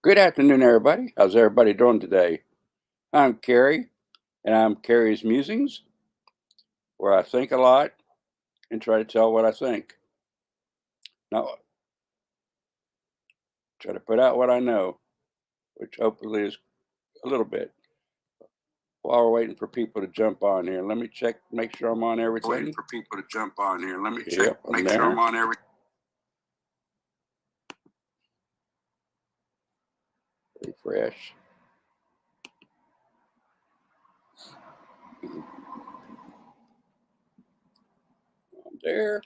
Good afternoon, everybody. How's everybody doing today? I'm Carrie, and I'm Carrie's Musings, where I think a lot and try to tell what I think. Now, try to put out what I know, which hopefully is a little bit. While we're waiting for people to jump on here, let me check, make sure I'm on Waiting everything. for people to jump on here. Let me check, Yep, I'm make sure I'm there. on every. Refresh. I'm there.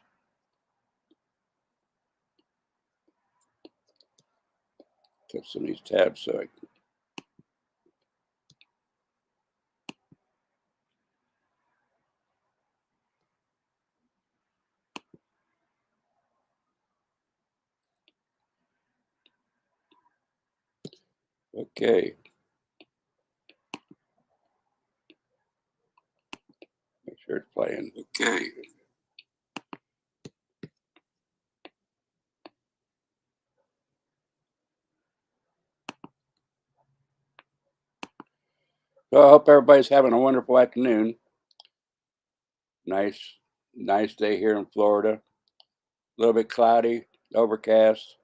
Put some of these tabs so I can. Okay. Make sure it's playing. Okay. So I hope everybody's having a wonderful afternoon. Nice, nice day here in Florida. A little bit cloudy, overcast,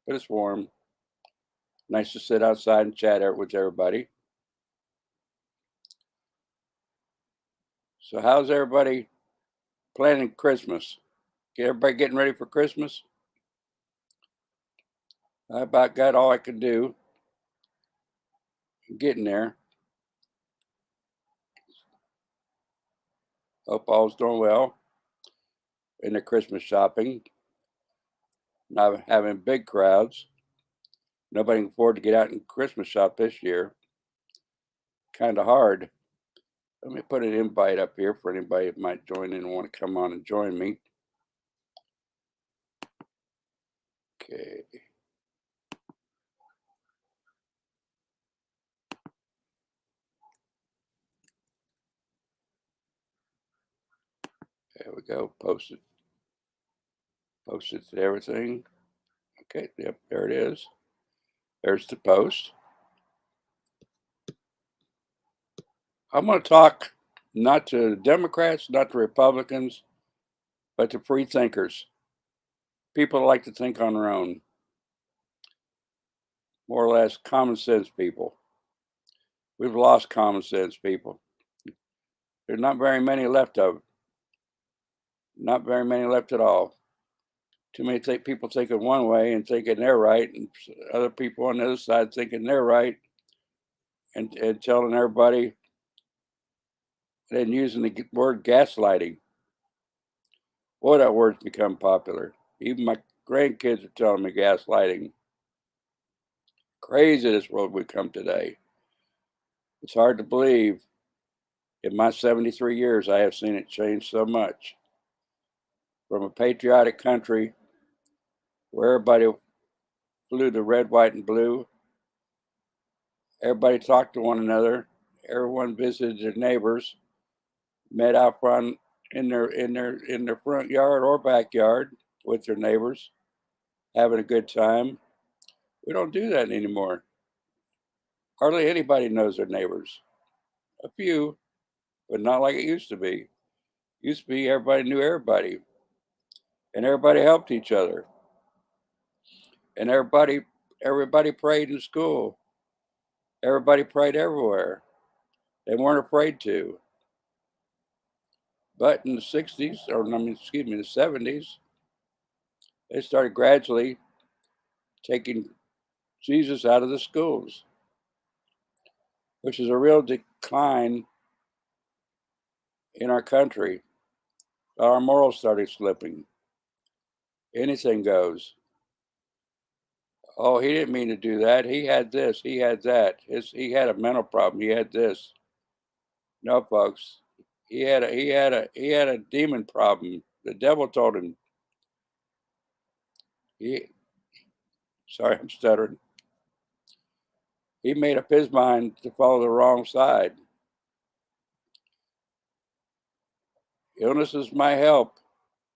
but it's warm. Nice to sit outside and chat with everybody. So, how's everybody planning Christmas? Get everybody getting ready for Christmas? I about got all I could do. Getting there. Hope all's doing well in the Christmas shopping. Not having big crowds. Nobody can afford to get out and Christmas shop this year. Kind of hard. Let me put an invite up here for anybody that might join in and want to come on and join me. Okay. There we go. Post it. Post it to everything. Okay. Yep. There it is. There's the post. I'm going to talk not to the Democrats, not to Republicans, but to free thinkers. People that like to think on their own, more or less common sense people. We've lost common sense people. There's not very many left of it. Not very many left at all. Too many people thinking one way and thinking they're right, and other people on the other side thinking they're right, and telling everybody, and using the word gaslighting. Boy, that word's become popular. Even my grandkids are telling me gaslighting. Crazy this world we come today. It's hard to believe. In my 73 years, I have seen it change so much. From a patriotic country where everybody flew the red, white, and blue, everybody talked to one another, everyone visited their neighbors, met out front in their front yard or backyard with their neighbors, having a good time. We don't do that anymore. Hardly anybody knows their neighbors. A few, but not like it used to be. Used to be everybody knew everybody, and everybody helped each other, and everybody prayed in school. Everybody prayed everywhere. They weren't afraid to. But in the 60s, or I mean, excuse me, the 70s, they started gradually taking Jesus out of the schools, which is a real decline in our country. Our morals started slipping. Anything goes. Oh, he didn't mean to do that. He had this. He had that. He had a mental problem. He had this. No, folks. He had a demon problem. The devil told him. He sorry, I'm stuttering. He made up his mind to follow the wrong side. Illness is my help,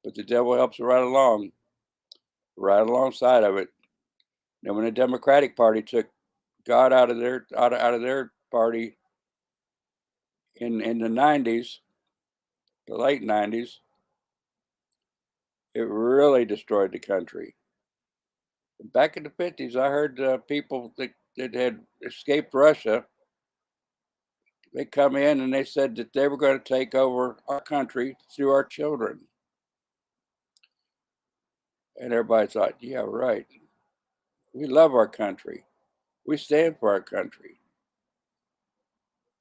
but the devil helps right alongside of it. And when the Democratic Party took got out of their party in the 90s, the late 90s, it really destroyed the country. Back in the 50s, I heard people that had escaped Russia, they come in and they said that they were going to take over our country through our children. And everybody thought, yeah, right. We love our country. We stand for our country.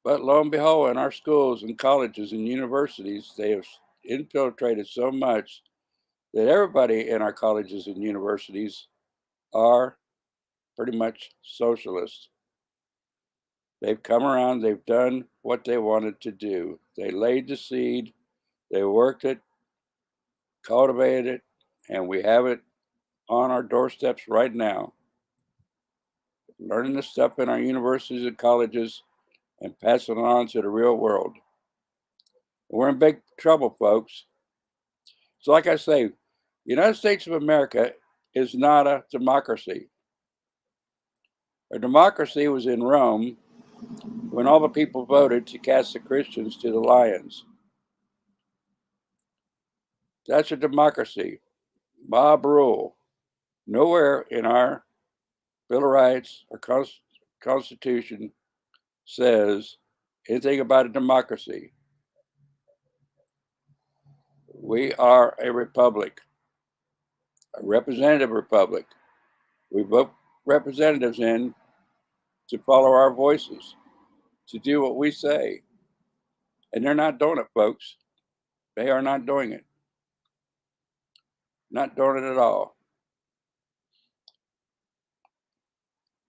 But lo and behold, in our schools and colleges and universities, they have infiltrated so much that everybody in our colleges and universities are pretty much socialists. They've come around, they've done what they wanted to do. They laid the seed, they worked it, cultivated it, and we have it on our doorsteps right now. Learning this stuff in our universities and colleges and passing it on to the real world. We're in big trouble, folks. So, like I say, the United States of America is not a democracy. A democracy was in Rome when all the people voted to cast the Christians to the lions. That's a democracy. Mob rule. Nowhere in our Bill of Rights or Constitution says anything about a democracy. We are a republic, a representative republic. We vote representatives in to follow our voices, to do what we say. And they're not doing it, folks. They are not doing it. Not doing it at all.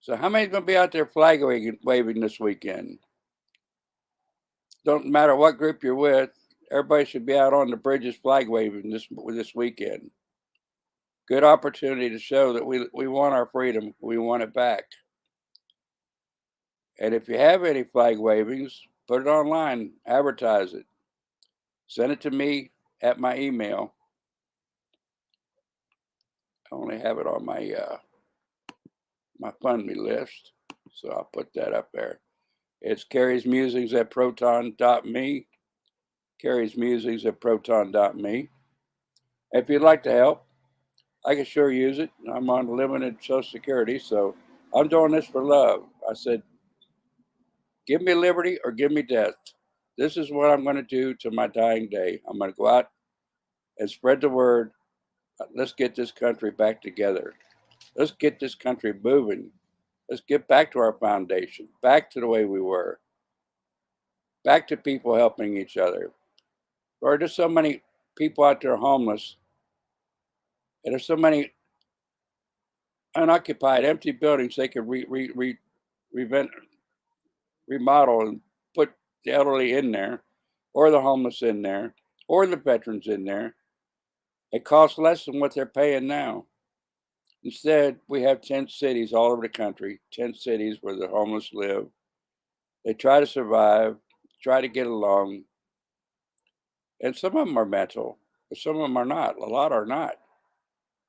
So how many's going to be out there flag waving this weekend? Don't matter what group you're with. Everybody should be out on the bridges flag waving this weekend. Good opportunity to show that we want our freedom. We want it back. And if you have any flag wavings, put it online, advertise it. Send it to me at my email. I only have it on my fund me list, so I'll put that up there. It's Carrie's Musings at proton.me. Carrie's Musings at proton.me. If you'd like to help, I can sure use it. I'm on limited Social Security, so I'm doing this for love. I said, give me liberty or give me death. This is what I'm going to do to my dying day. I'm going to go out and spread the word. Let's get this country back together. Let's get this country moving. Let's get back to our foundation, back to the way we were, back to people helping each other. There are just so many people out there homeless, and there's so many unoccupied, empty buildings they could remodel and put the elderly in there, or the homeless in there, or the veterans in there. It costs less than what they're paying now. Instead, we have tent cities all over the country, tent cities where the homeless live. They try to survive, try to get along, and some of them are mental, but some of them are not. A lot are not.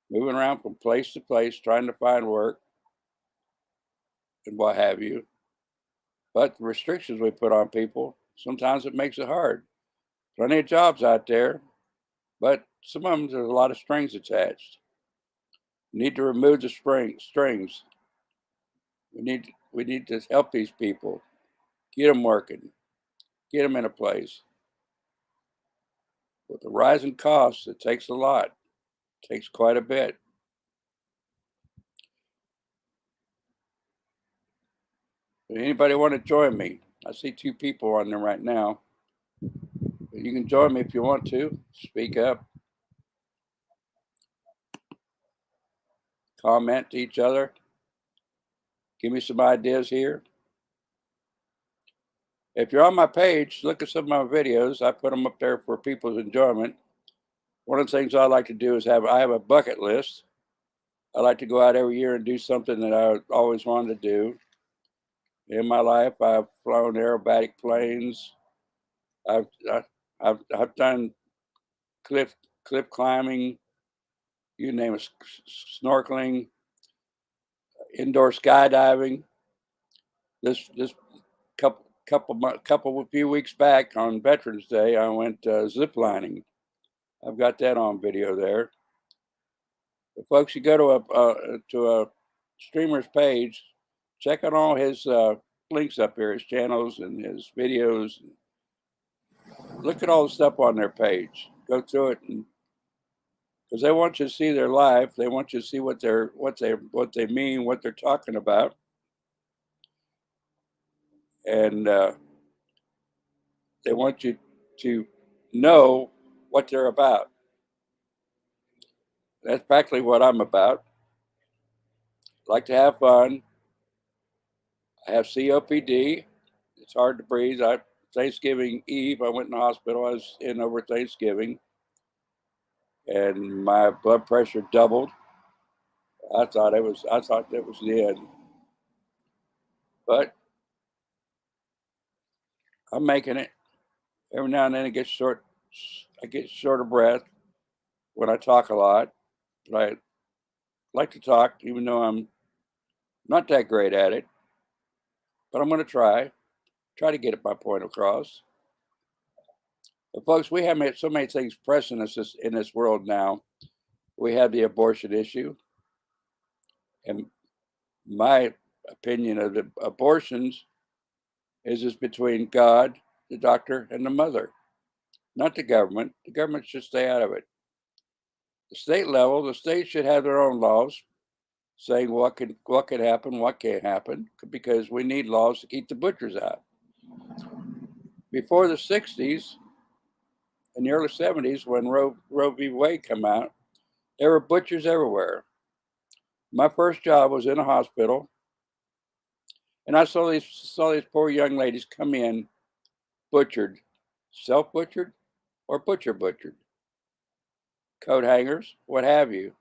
Moving around from place to place, trying to find work and what have you. But the restrictions we put on people, sometimes it makes it hard. Plenty of jobs out there, but some of them there's a lot of strings attached. We need to remove the strings. We need to help these people, get them working, get them in a place. With the rising costs, it takes a lot. It takes quite a bit. Anybody want to join me? I see two people on there right now. You can join me if you want to. Speak up, comment to each other, give me some ideas here. If you're on my page, look at some of my videos. I put them up there for people's enjoyment. One of the things I like to do is I have a bucket list. I like to go out every year and do something that I always wanted to do. In my life, I've flown aerobatic planes. I've I, I've done cliff climbing, you name it, snorkeling, indoor skydiving. This couple few weeks back on Veterans Day, I went zip lining. I've got that on video there. But folks, you go to a streamer's page, check out all his links up here, his channels and his videos. Look at all the stuff on their page. Go through it, and because they want you to see their life, they want you to see what they mean, what they're talking about, and they want you to know what they're about. That's practically what I'm about. I like to have fun. I have COPD. It's hard to breathe. Thanksgiving Eve, I went in the hospital. I was in over Thanksgiving, and my blood pressure doubled. I thought that was the end, but I'm making it. Every now and then I get short of breath when I talk a lot. But I like to talk, even though I'm not that great at it. But I'm going to try to get my point across. But folks, we have so many things pressing us in this world now. We have the abortion issue, and my opinion of the abortions is between God, the doctor, and the mother, not the government. The government should stay out of it. The state level, the state should have their own laws saying what can happen, what can't happen, because we need laws to keep the butchers out. Before the 60s and the early 70s, when Roe v. Wade came out, there were butchers everywhere. My first job was in a hospital, and I saw these poor young ladies come in butchered, self-butchered or butchered, coat hangers, what have you,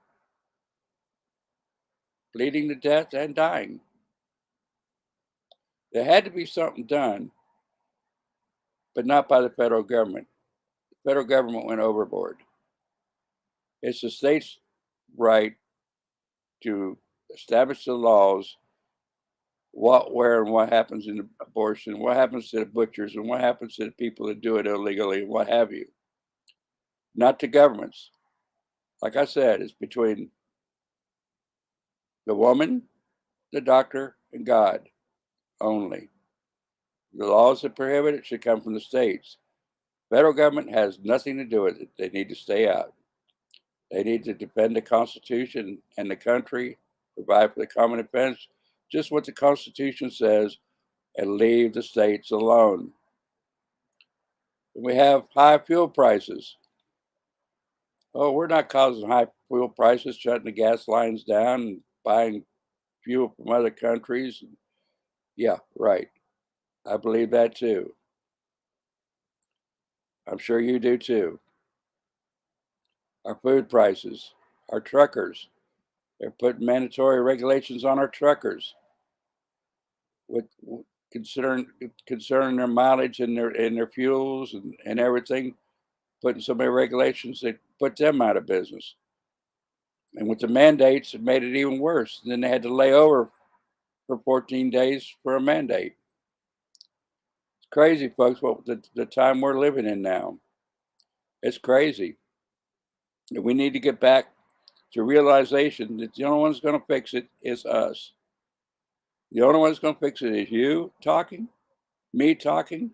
bleeding to death and dying. There had to be something done, but not by the federal government. The federal government went overboard. It's the state's right to establish the laws, what, where, and what happens in abortion, what happens to the butchers, and what happens to the people that do it illegally, and what have you. Not the governments. Like I said, it's between the woman, the doctor, and God only. The laws that prohibit it should come from the states. Federal government has nothing to do with it. They need to stay out. They need to defend the Constitution and the country, provide for the common defense, just what the Constitution says, and leave the states alone. We have high fuel prices. Oh, we're not causing high fuel prices, shutting the gas lines down and buying fuel from other countries. Yeah, right. I believe that too. I'm sure you do too. Our food prices, our truckers, they're putting mandatory regulations on our truckers with concerning their mileage and their fuels and everything, putting so many regulations that put them out of business. And with the mandates, it made it even worse. And then they had to lay over for 14 days for a mandate. It's crazy, folks, what the time we're living in now. It's crazy. And we need to get back to realization that the only one that's going to fix it is us. The only one that's going to fix it is you talking, me talking.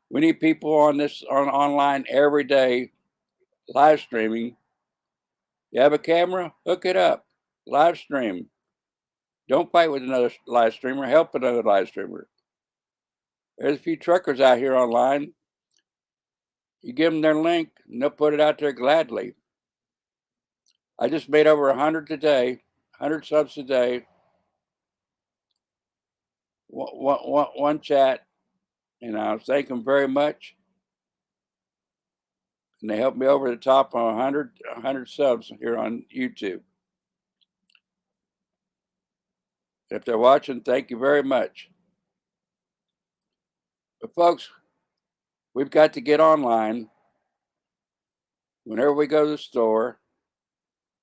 We need people on online every day, live streaming. You have a camera, hook it up, live stream. Don't fight with another live streamer. Help another live streamer. There's a few truckers out here online. You give them their link, and they'll put it out there gladly. I just made over 100 today, 100 subs today. One chat, and I thank them very much. And they helped me over the top on 100 subs here on YouTube. If they're watching, thank you very much. But folks, we've got to get online. Whenever we go to the store,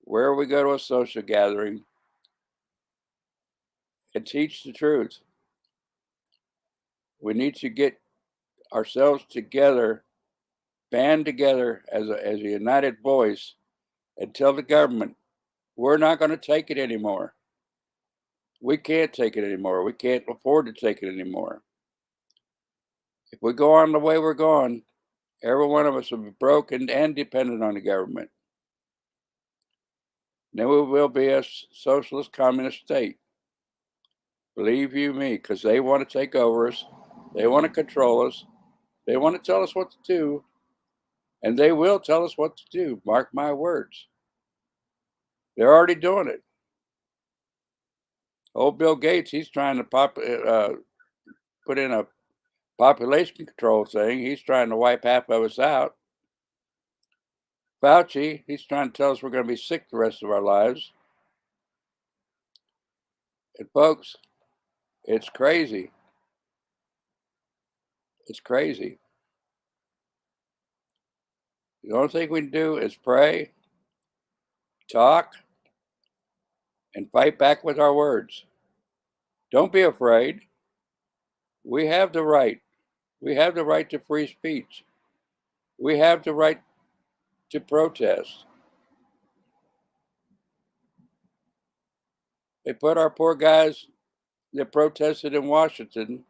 wherever we go to a social gathering, and teach the truth. We need to get ourselves together, band together as a united voice, and tell the government, we're not going to take it anymore. We can't take it anymore. We can't afford to take it anymore. If we go on the way we're going, every one of us will be broken and dependent on the government. Then we will be a socialist communist state. Believe you me, because they want to take over us. They want to control us. They want to tell us what to do. And they will tell us what to do. Mark my words. They're already doing it. Old Bill Gates, he's trying to put in a population control thing. He's trying to wipe half of us out. Fauci, he's trying to tell us we're going to be sick the rest of our lives. And folks, it's crazy. It's crazy. The only thing we can do is pray, talk, and fight back with our words. Don't be afraid. We have the right. We have the right to free speech. We have the right to protest. They put our poor guys that protested in Washington,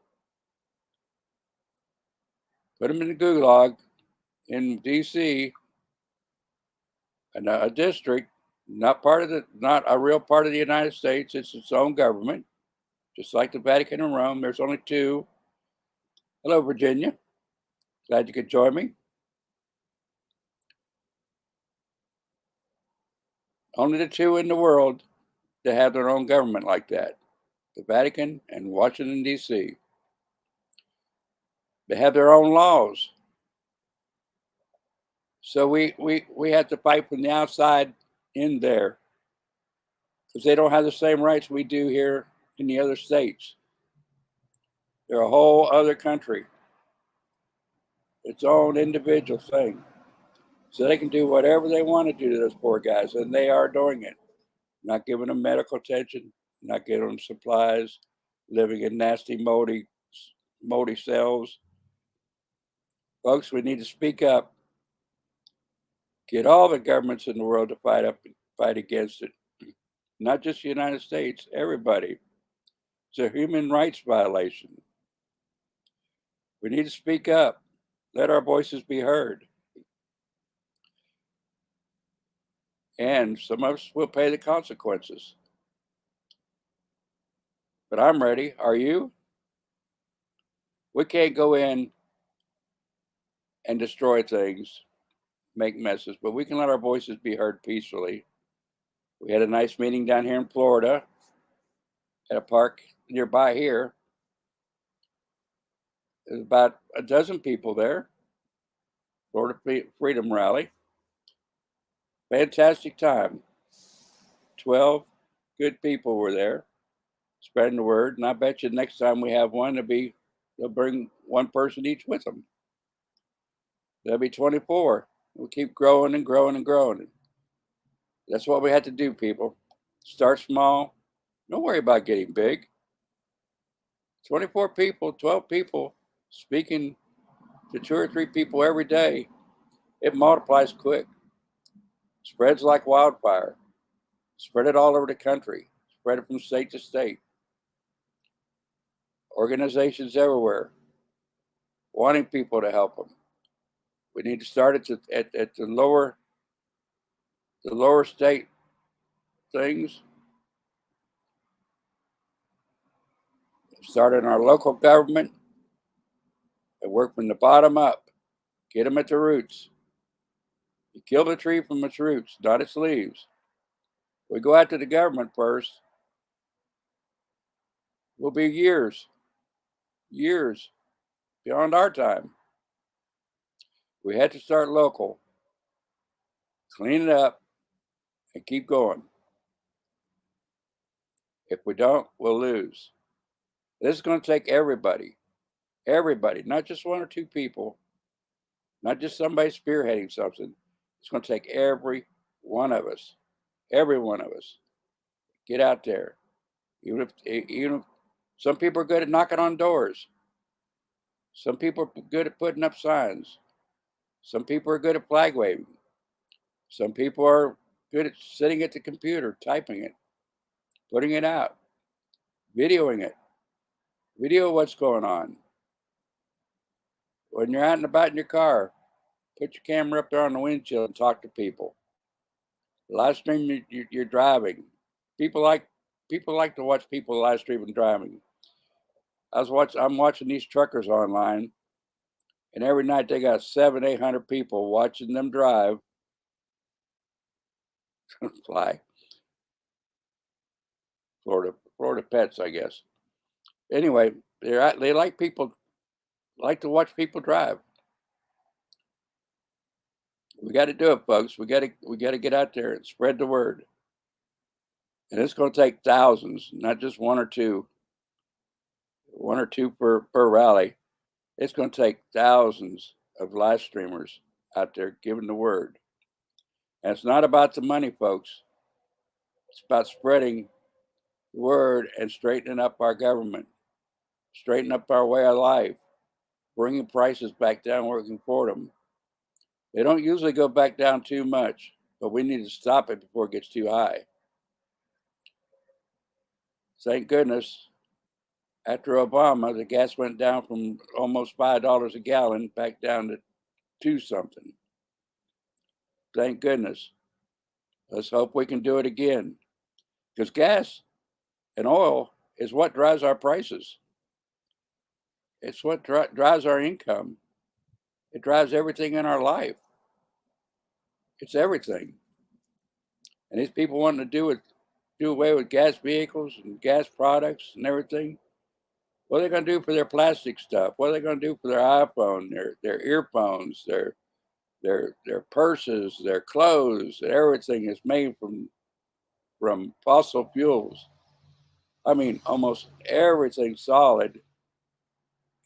put them in the gulag in D.C., a district, not a real part of the United States. It's its own government, just like the Vatican and Rome. There's only two. Hello, Virginia. Glad you could join me. Only the two in the world that have their own government like that, the Vatican and Washington, D.C. They have their own laws. So we have to fight from the outside in there because they don't have the same rights we do here in the other states. They're a whole other country, its own individual thing. So they can do whatever they want to do to those poor guys, and they are doing it. Not giving them medical attention, not giving them supplies, living in nasty, moldy cells. Folks, we need to speak up. Get all the governments in the world to fight against it. Not just the United States, everybody. It's a human rights violation. We need to speak up. Let our voices be heard. And some of us will pay the consequences. But I'm ready. Are you? We can't go in and destroy things, make messes, but we can let our voices be heard peacefully. We had a nice meeting down here in Florida at a park nearby here. There's about a dozen people there. Florida Freedom Rally. Fantastic time. 12 good people were there spreading the word. And I bet you next time we have one, they'll bring one person each with them. There'll be 24. We'll keep growing and growing and growing. That's what we had to do, people. Start small. Don't worry about getting big. 24 people, 12 people speaking to 2 or 3 people every day, it multiplies quick. Spreads like wildfire. Spread it all over the country. Spread it from state to state. Organizations everywhere wanting people to help them. We need to start at the lower state things. Start in our local government and work from the bottom up. Get them at the roots. You kill the tree from its roots, not its leaves. We go after the government first. Will be years beyond our time. We had to start local, clean it up, and keep going. If we don't, we'll lose. This is going to take everybody, not just 1 or 2 people, not just somebody spearheading something. It's going to take every one of us. Get out there. Even if some people are good at knocking on doors, Some people are good at putting up signs. Some people are good at flag waving. Some people are good at sitting at the computer, typing it, putting it out, videoing it. Video what's going on. When you're out and about in your car, put your camera up there on the windshield and talk to people. Live stream you're driving. People like people like to watch people live streaming driving. I'm watching these truckers online, and every night they got 700-800 people watching them drive. Fly Florida pets, I guess. Anyway, they like to watch people drive. We got to do it, folks. We got to get out there and spread the word. And it's going to take thousands, not just one or two per rally. It's going to take thousands of live streamers out there giving the word. And it's not about the money, folks. It's about spreading the word and straightening up our government, straightening up our way of life, bringing prices back down where we can afford them. They don't usually go back down too much, but we need to stop it before it gets too high. Thank goodness, after Obama, the gas went down from almost $5 a gallon back down to 2 something. Thank goodness. Let's hope we can do it again. Because gas and oil is what drives our prices. It's what drives our income. It drives everything in our life. It's everything. And these people wanting to do away with gas vehicles and gas products and everything. What are they going to do for their plastic stuff? What are they going to do for their iPhone, their earphones, their purses, their clothes? Everything is made from fossil fuels. I mean, almost everything solid,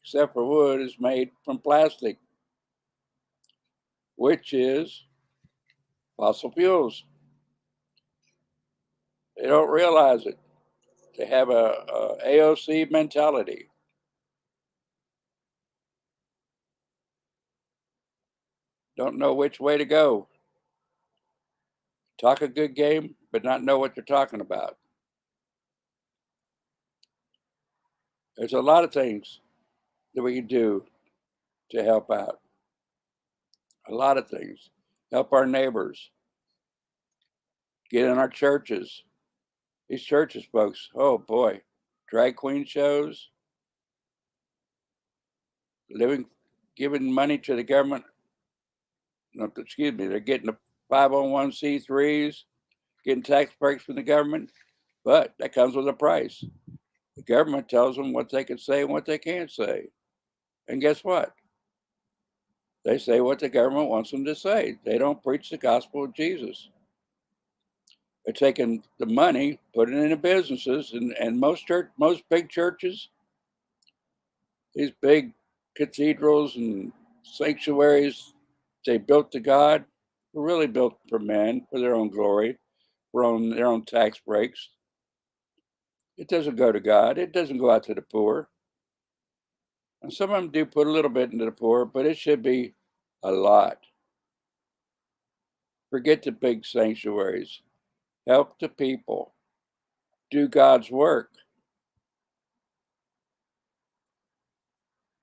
except for wood, is made from plastic, which is fossil fuels. They don't realize it. They have a AOC mentality. Don't know which way to go. Talk a good game, but not know what you're talking about. There's a lot of things that we can do to help out. A lot of things. Help our neighbors. Get in our churches. These churches, folks, oh boy. Drag queen shows, giving money to the government. No, excuse me, they're getting the 501c3s, getting tax breaks from the government, but that comes with a price. The government tells them what they can say and what they can't say. And guess what? They say what the government wants them to say. They don't preach the gospel of Jesus. They're taking the money, putting it into businesses, and most big churches, these big cathedrals and sanctuaries they built to God were really built for men, for their own glory, for their own tax breaks. It doesn't go to God. It doesn't go out to the poor. And some of them do put a little bit into the poor, but it should be a lot. Forget the big sanctuaries. Help the people. Do God's work.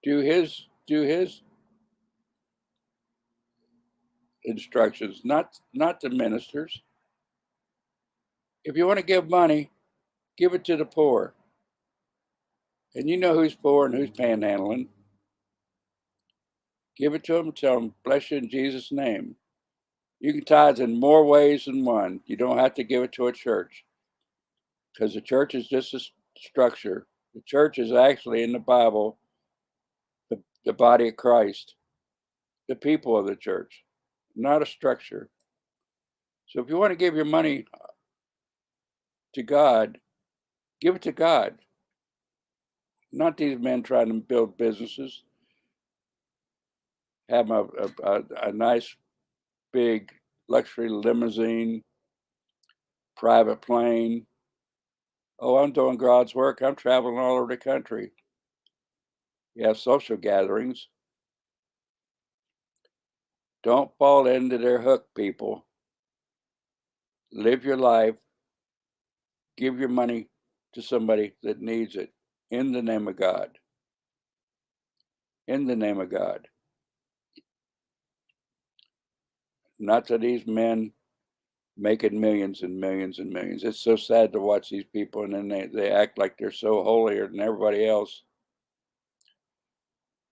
Do his instructions, not the ministers. If you want to give money, give it to the poor. And you know who's poor and who's panhandling. Give it to them and tell them, bless you in Jesus' name. You can tithe in more ways than one. You don't have to give it to a church because the church is just a structure. The church is actually in the Bible, the body of Christ, the people of the church, not a structure. So if you want to give your money to God, give it to God, not these men trying to build businesses, have a nice big luxury limousine, private plane. Oh, I'm doing God's work. I'm traveling all over the country. You have social gatherings. Don't fall into their hook, people. Live your life. Give your money to somebody that needs it in the name of God. In the name of God. Not that these men making millions and millions and millions. It's so sad to watch these people, and then they act like they're so holier than everybody else.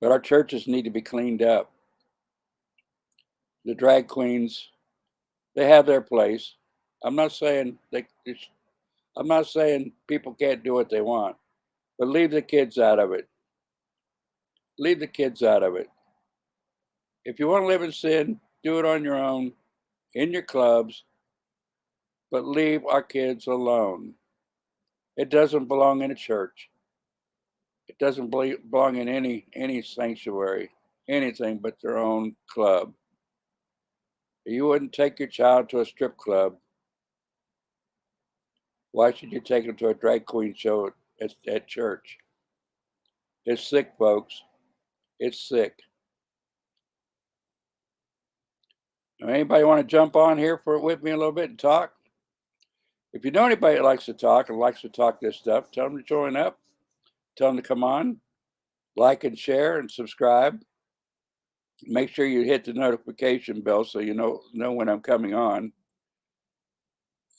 But our churches need to be cleaned up. The drag queens, they have their place. I'm not saying I'm not saying people can't do what they want, but leave the kids out of it. Leave the kids out of it. If you want to live in sin, do it on your own, in your clubs, but leave our kids alone. It doesn't belong in a church. It doesn't belong in any sanctuary, anything but their own club. You wouldn't take your child to a strip club. Why should you take them to a drag queen show at church? It's sick, folks. It's sick. Now, anybody want to jump on here with me a little bit and talk? If you know anybody that likes to talk and likes to talk this stuff, tell them to join up. Tell them to come on, like and share and subscribe. Make sure you hit the notification bell so you know when I'm coming on.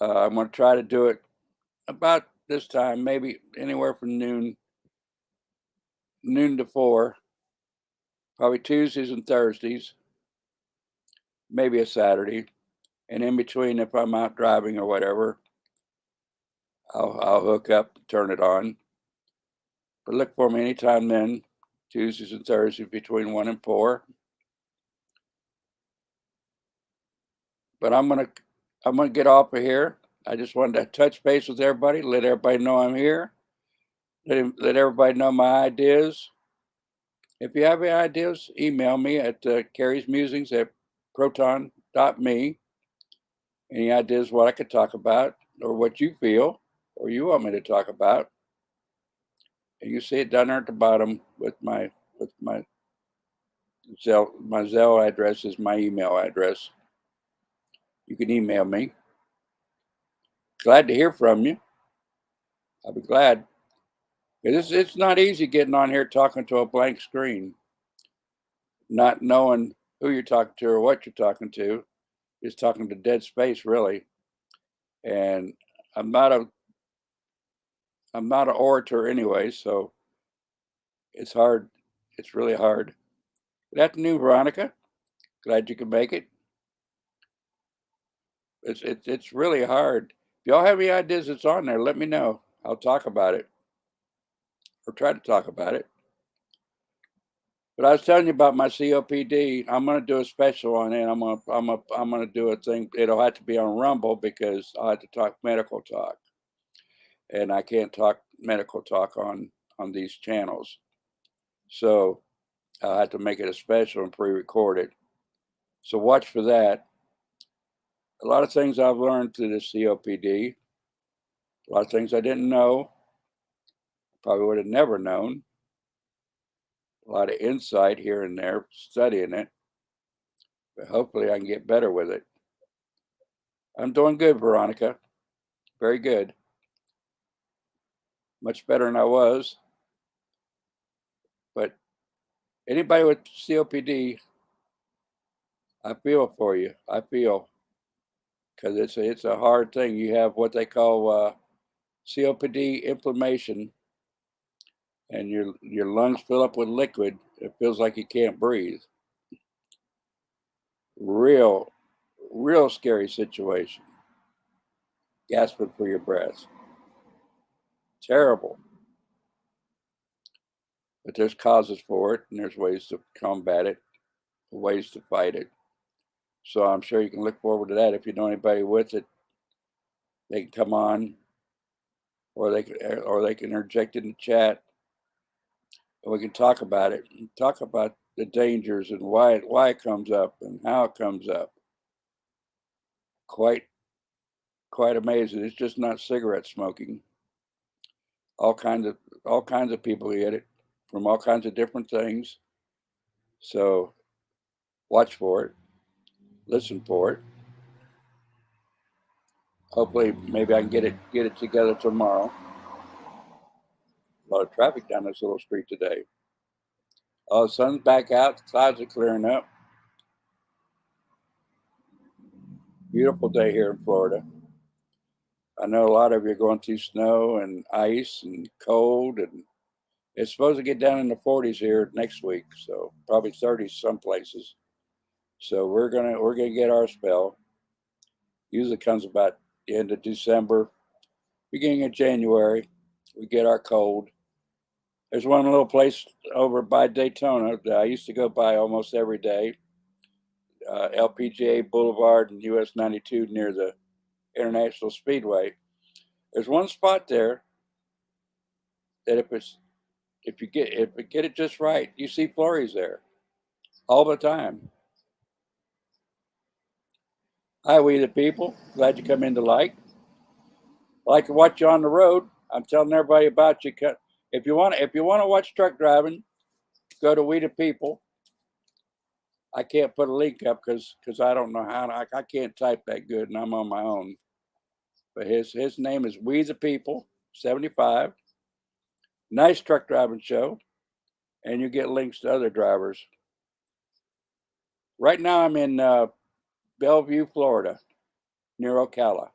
I'm going to try to do it about this time, maybe anywhere from noon to 4, probably Tuesdays and Thursdays, maybe a Saturday, and in between, if I'm out driving or whatever, I'll hook up, turn it on. But look for me anytime then, Tuesdays and Thursdays between 1 and 4. But I'm gonna get off of here. I just wanted to touch base with everybody, let everybody know I'm here, let everybody know my ideas. If you have any ideas, email me at Carrie's Musings at proton.me. Any ideas what I could talk about or what you feel or you want me to talk about. And you see it down there at the bottom with my Zelle address is my email address. You can email me. Glad to hear from you. I'll be glad. It's not easy getting on here talking to a blank screen, not knowing who you're talking to or what you're talking to. Just talking to dead space, really. And I'm not a I'm not an orator anyway, so it's hard. It's really hard. Good afternoon, Veronica. Glad you could make it. It's really hard. If y'all have any ideas that's on there, let me know. I'll talk about it or try to talk about it. But I was telling you about my COPD. I'm gonna do a special on it. I'm gonna do a thing. It'll have to be on Rumble because I have to talk medical talk, and I can't talk medical talk on these channels. So I'll have to make it a special and pre-record it. So watch for that. A lot of things I've learned through this COPD. A lot of things I didn't know. Probably would have never known. A lot of insight here and there studying it. But hopefully I can get better with it. I'm doing good, Veronica. Very good. Much better than I was. But anybody with COPD, I feel for you. I feel because it's a hard thing. You have what they call COPD inflammation, and your lungs fill up with liquid. It feels like you can't breathe. Real, real scary situation. Gasping for your breath. Terrible. But there's causes for it, and there's ways to combat it, ways to fight it. So I'm sure you can look forward to that. If you know anybody with it, they can come on, or they can interject in the chat, and we can talk about it. And talk about the dangers and why it comes up and how it comes up. Quite amazing. It's just not cigarette smoking. All kinds of people get it. from all kinds of different things. So watch for it, listen for it. Hopefully, maybe I can get it together tomorrow. A lot of traffic down this little street today. Oh, the sun's back out. The clouds are clearing up. Beautiful day here in Florida. I know a lot of you are going through snow and ice and cold, and it's supposed to get down in the 40s here next week, so probably 30s some places. So we're gonna get our spell. Usually comes about the end of December, beginning of January. We get our cold. There's one little place over by Daytona that I used to go by almost every day. LPGA Boulevard and US 92 near the International Speedway. There's one spot there that if you get it just right, you see flurries there all the time. Hi, we the people. Glad you come in to like. I like to watch you on the road. I'm telling everybody about you. If you want to watch truck driving, go to We the People. I can't put a link up because I don't know how I can't type that good, and I'm on my own. But his name is We the People 75. Nice truck driving show, and you get links to other drivers. Right now, I'm in Bellevue, Florida, near Ocala.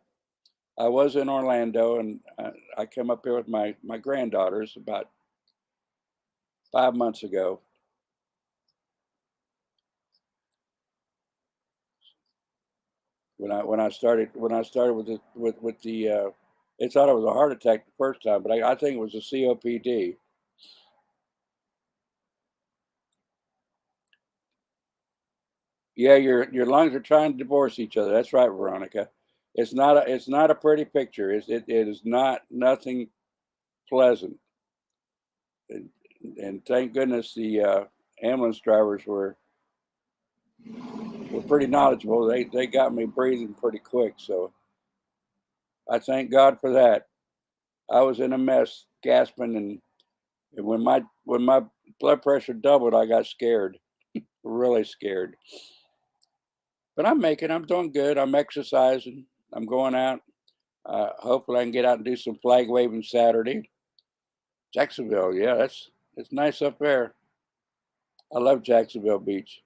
I was in Orlando, and I came up here with my granddaughters about 5 months ago. When I started with the they thought it was a heart attack the first time, but I think it was a COPD. Yeah, your lungs are trying to divorce each other. That's right, Veronica. It's not a pretty picture. It is not nothing pleasant. And thank goodness the ambulance drivers were pretty knowledgeable. They got me breathing pretty quick, so I thank God for that. I was in a mess, gasping, and when my blood pressure doubled, I got scared, really scared. But I'm doing good. I'm exercising. I'm going out. Hopefully, I can get out and do some flag waving Saturday. Jacksonville, yeah, it's nice up there. I love Jacksonville Beach.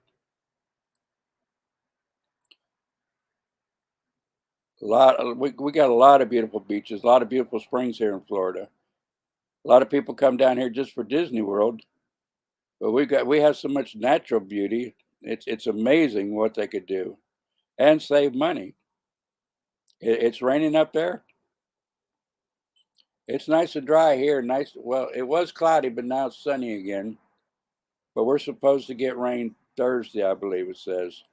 We got a lot of beautiful beaches, a lot of beautiful springs here in Florida. A lot of people come down here just for Disney World, but we have so much natural beauty. It's amazing what they could do and save money. It's raining up there. It's nice and dry here. Nice. Well, it was cloudy, but now it's sunny again. But we're supposed to get rain Thursday, I believe it says.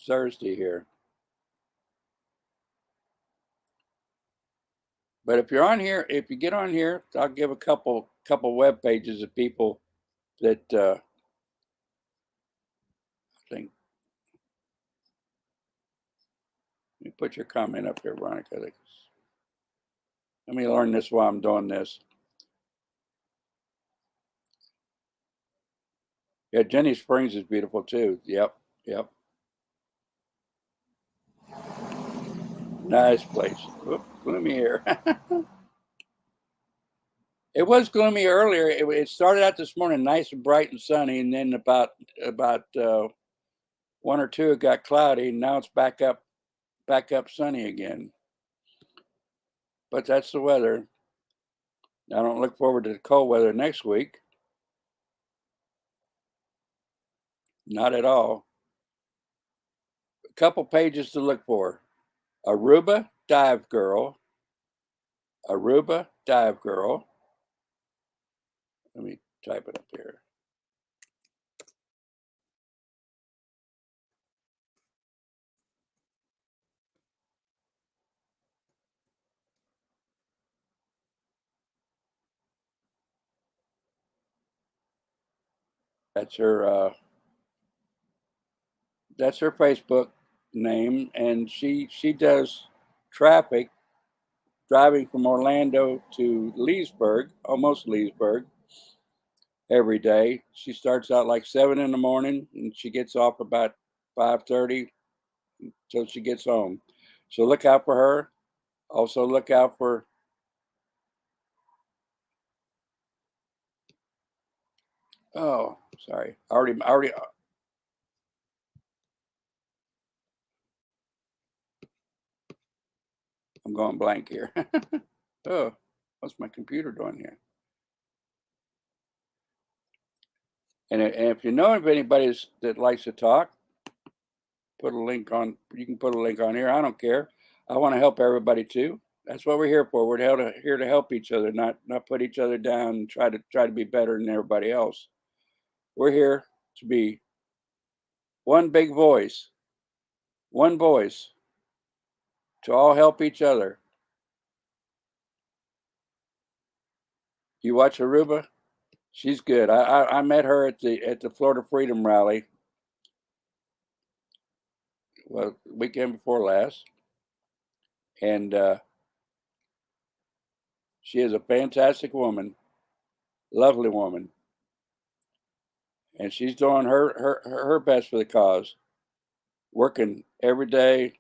Thursday here. But if you're on here, if you get on here, I'll give a couple web pages of people that I think. Let me put your comment up here, Veronica. Let me learn this while I'm doing this. Yeah, Jenny Springs is beautiful too. Yep, yep. Nice place. Oop, gloomy here. It was gloomy earlier. It started out this morning nice and bright and sunny, and then about 1 or 2 it got cloudy, and now it's back up sunny again. But that's the weather. I don't look forward to the cold weather next week. Not at all. A couple pages to look for. Aruba Dive Girl. Aruba Dive Girl. Let me type it up here. That's her. That's her Facebook name, and she does traffic driving from Orlando to Leesburg, almost Leesburg, every day. She starts out like 7 in the morning and she gets off about 5:30 till she gets home. So look out for her. Also look out for oh, sorry. I already I'm going blank here. Oh, what's my computer doing here? And if you know of anybody that likes to talk, put a link on. You can put a link on here. I don't care. I want to help everybody too. That's what we're here for. We're here to help each other, not put each other down and try to be better than everybody else. We're here to be one big voice, one voice to all help each other. You watch Aruba? She's good. I met her at the Florida Freedom Rally, well, weekend before last, and she is a fantastic woman, lovely woman, and she's doing her best for the cause, working every day,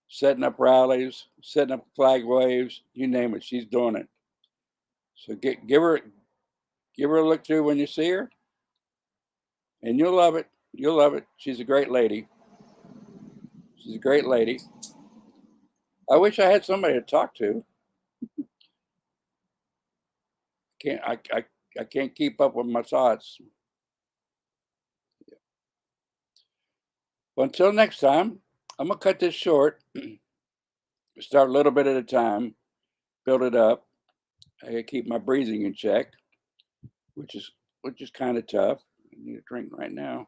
setting up rallies, setting up flag waves, you name it, she's doing it. So give her a look through when you see her, and you'll love it. You'll love it. She's a great lady. She's a great lady. I wish I had somebody to talk to. Can't I can't keep up with my thoughts. Well, until next time, I'm gonna cut this short. Start a little bit at a time, build it up. I gotta keep my breathing in check, which is kind of tough. I need a drink right now.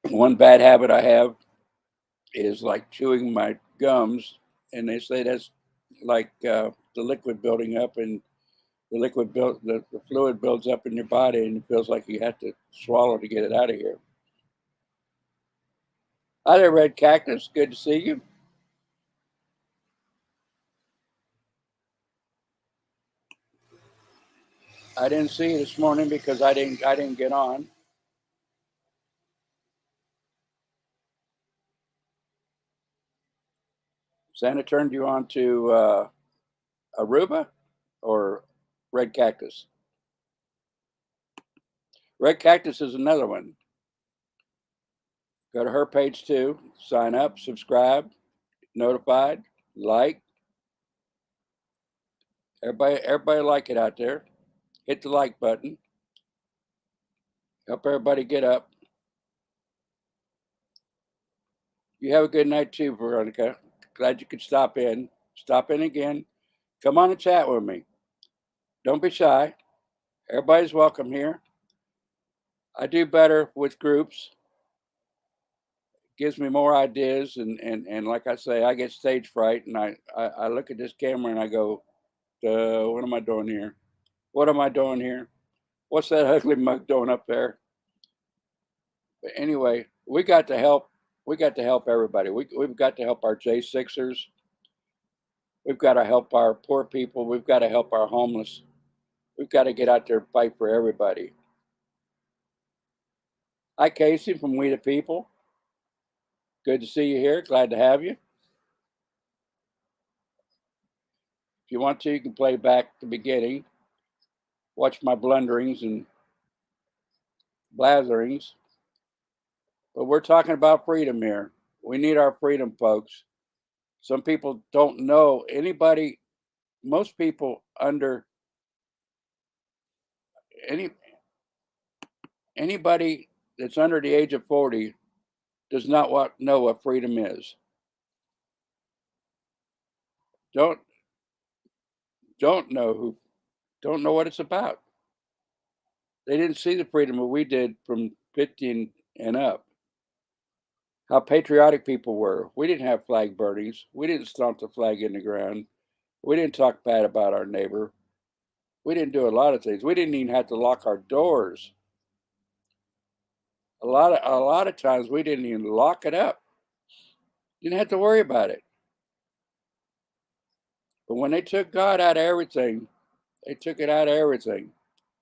One bad habit I have is like chewing my gums, and they say that's like the liquid building up, and the fluid builds up in your body, and it feels like you have to swallow to get it out of here. Hi there, Red Cactus. Good to see you. I didn't see you this morning because I didn't get on. Santa turned you on to Aruba or Red Cactus. Red Cactus is another one. Go to her page too. Sign up, subscribe, notified, like. Everybody like it out there. Hit the like button. Help everybody get up. You have a good night too, Veronica. Glad you could stop in. Stop in again. Come on and chat with me. Don't be shy. Everybody's welcome here. I do better with groups. Gives me more ideas, and like I say, I get stage fright, and I look at this camera and I go, what am I doing here? What am I doing here? What's that ugly mug doing up there? But anyway, we got to help. We got to help everybody. We've got to help our J6ers. We've got to help our poor people. We've got to help our homeless. We've got to get out there and fight for everybody. Hi, Casey from We the People. Good to see you here. Glad to have you. If you want to, you can play back the beginning. Watch my blunderings and blatherings. But we're talking about freedom here. We need our freedom, folks. Some people don't know anybody. Most people under any anybody that's under the age of 40 does not know what freedom is. Don't don't know who don't know what it's about. They didn't see the freedom that we did from 15 and up. How patriotic people were. We didn't have flag burnings. We didn't stomp the flag in the ground. We didn't talk bad about our neighbor. We didn't do a lot of things. We didn't even have to lock our doors. A lot of times we didn't even lock it up. Didn't have to worry about it. But when they took God out of everything, they took it out of everything.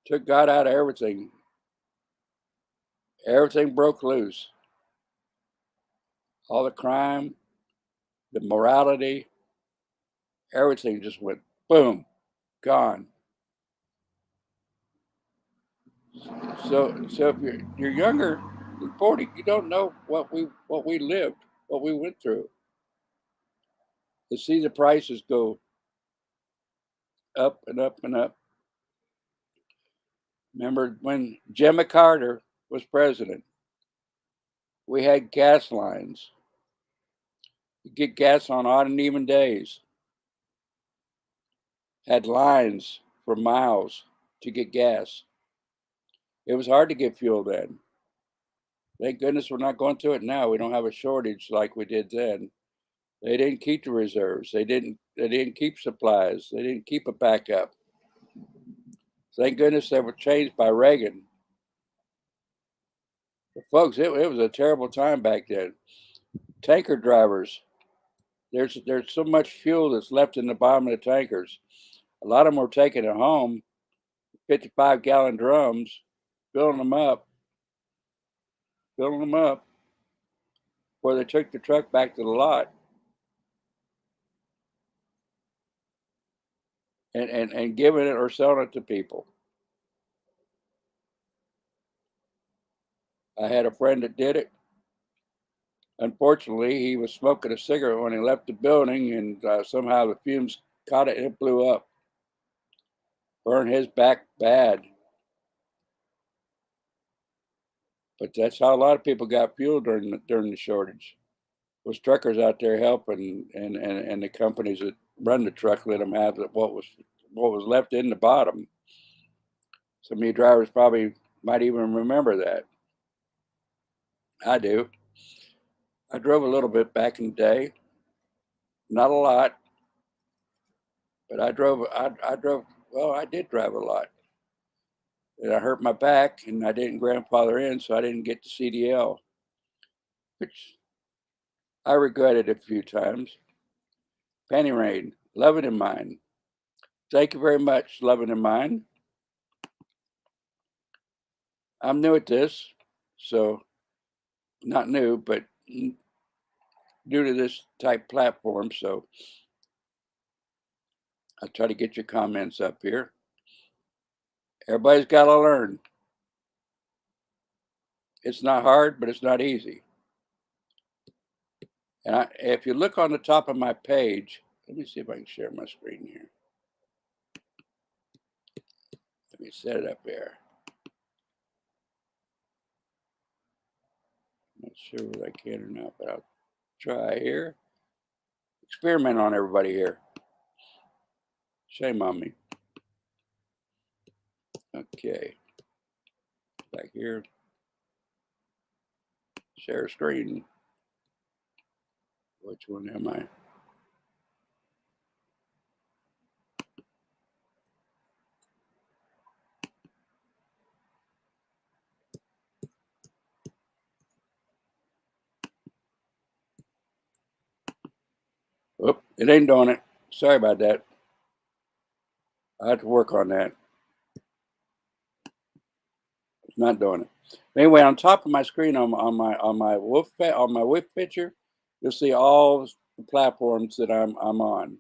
Took God out of everything. Everything broke loose. All the crime, the morality, everything just went boom, gone. So if you're younger than 40, you don't know what we lived, what we went through. To see the prices go up and up and up. Remember when Jimmy Carter was president, we had gas lines. You get gas on odd and even days. Had lines for miles to get gas. It was hard to get fuel then. Thank goodness we're not going through it now. We don't have a shortage like we did then. They didn't keep the reserves. They didn't keep supplies. They didn't keep a backup. Thank goodness they were changed by Reagan. But folks, it was a terrible time back then. Tanker drivers, there's so much fuel that's left in the bottom of the tankers. A lot of them were taking it home, 55-gallon drums, filling them up, before they took the truck back to the lot and giving it or selling it to people. I had a friend that did it. Unfortunately, he was smoking a cigarette when he left the building, and somehow the fumes caught it and it blew up. Burned his back bad. But that's how a lot of people got fuel during the shortage. Was truckers out there helping, and the companies that run the truck let them have what was left in the bottom. Some of you drivers probably might even remember that. I do. I drove a little bit back in the day, not a lot, but I drove. Well, I did drive a lot, and I hurt my back, and I didn't grandfather in, so I didn't get the CDL, which I regretted a few times. Penny Rain, Love It in Mind. Thank you very much, Love It in Mind. I'm new at this, so not new, but new to this type platform, so I'll try to get your comments up here. Everybody's got to learn. It's not hard, but it's not easy. And if you look on the top of my page, let me see if I can share my screen here. Let me set it up there. I'm not sure whether I can or not, but I'll try here. Experiment on everybody here. Shame on me. Okay. Back here. Share screen. Which one am I? Oop, it ain't doing it. Sorry about that. I have to work on that. It's not doing it. Anyway, on top of my screen on my wolf picture, you'll see all the platforms that I'm on.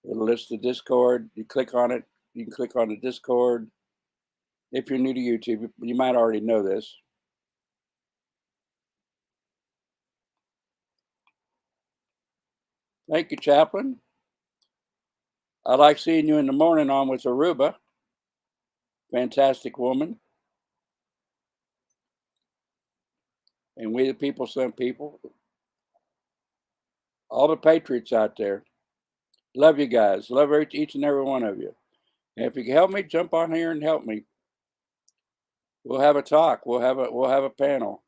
It'll list the Discord. You click on it. You can click on the Discord. If you're new to YouTube, you might already know this. Thank you, Chaplain. I like seeing you in the morning on with Aruba. Fantastic woman. And we the people, some people. All the Patriots out there. Love you guys. Love each and every one of you. And if you can help me, jump on here and help me. We'll have a talk. We'll have a panel.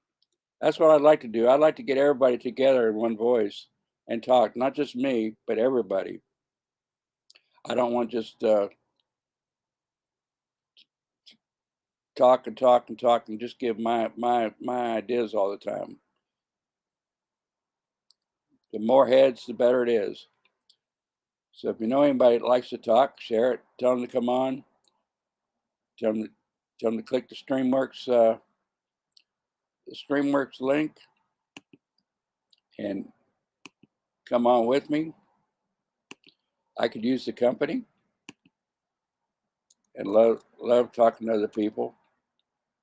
That's what I'd like to do. I'd like to get everybody together in one voice and talk. Not just me, but everybody. I don't want just talk and just give my ideas all the time. The more heads, the better it is. So if you know anybody that likes to talk, share it. Tell them to come on. Tell them to click the StreamWorks link and come on with me. I could use the company and love talking to other people,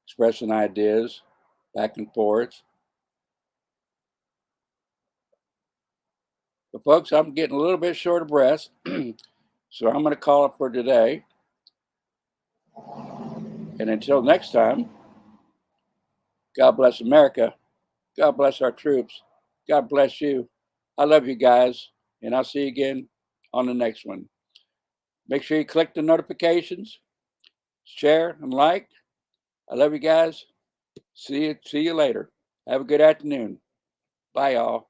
expressing ideas back and forth. But folks, I'm getting a little bit short of breath, so I'm going to call it for today. And until next time, God bless America. God bless our troops. God bless you. I love you guys, and I'll see you again on the next one. Make sure you click the notifications, share, and like. I love you guys. See you later. Have a good afternoon. Bye, y'all.